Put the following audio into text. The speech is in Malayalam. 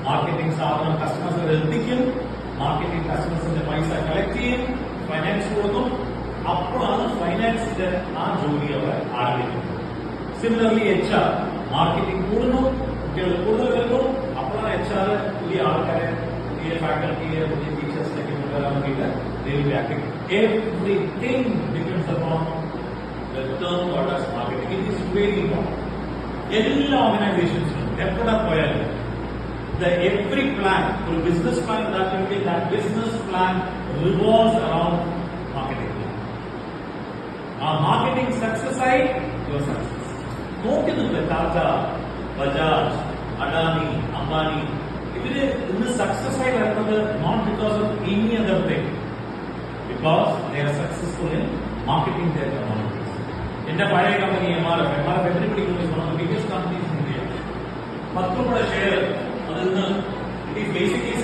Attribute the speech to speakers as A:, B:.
A: മാർക്കറ്റിംഗ് സ്ഥാപനം കസ്റ്റമേഴ്സിനെ എത്തിക്കും, മാർക്കറ്റിംഗ് കസ്റ്റമേഴ്സിന്റെ പൈസ കളക്ട് ചെയ്യും, ഫൈനാൻസ് കൊടുക്കും. അപ്പോഴാണ് ഫൈനാൻസിന്റെ ആ ജോലി അവർ ആരംഭിക്കുന്നത്. സിമിലർലി HR മാർക്കറ്റിംഗ് കൂടുന്നു, കുട്ടികൾ കൂടുതൽ വരുന്നു, അപ്പോഴാണ് HR പുതിയ ആൾക്കാരെ, പുതിയ ഫാക്കൽറ്റിയെ, പുതിയ ടീച്ചേഴ്സിലേക്ക് കൊണ്ടുവരാൻ വേണ്ടിയിട്ട് everything depends upon the term called as marketing. It is very important. എല്ലാ ഓർഗനൈസേഷൻസിനും എവിടെ പോയാലും every plan, ഒരു ബിസിനസ് പ്ലാൻ ഉണ്ടാക്കണമെങ്കിൽ that business plan revolves around marketing. ആ മാർക്കറ്റിംഗ് സക്സസ് ആയി യുവർ സക്സസ്. നോക്കുന്നുണ്ട് ടാറ്റ, ബജാജ്, അഡാനി, അംബാനി, ഇവര് ഇന്ന് സക്സസ് ആയി വരുന്നത് not because of any other thing, because they are successful in marketing their communities. എന്റെ പഴയ company MRF everybody knows one of the biggest companies in India. 10 രൂപയുടെ ഷെയർ അത് ഇന്ന്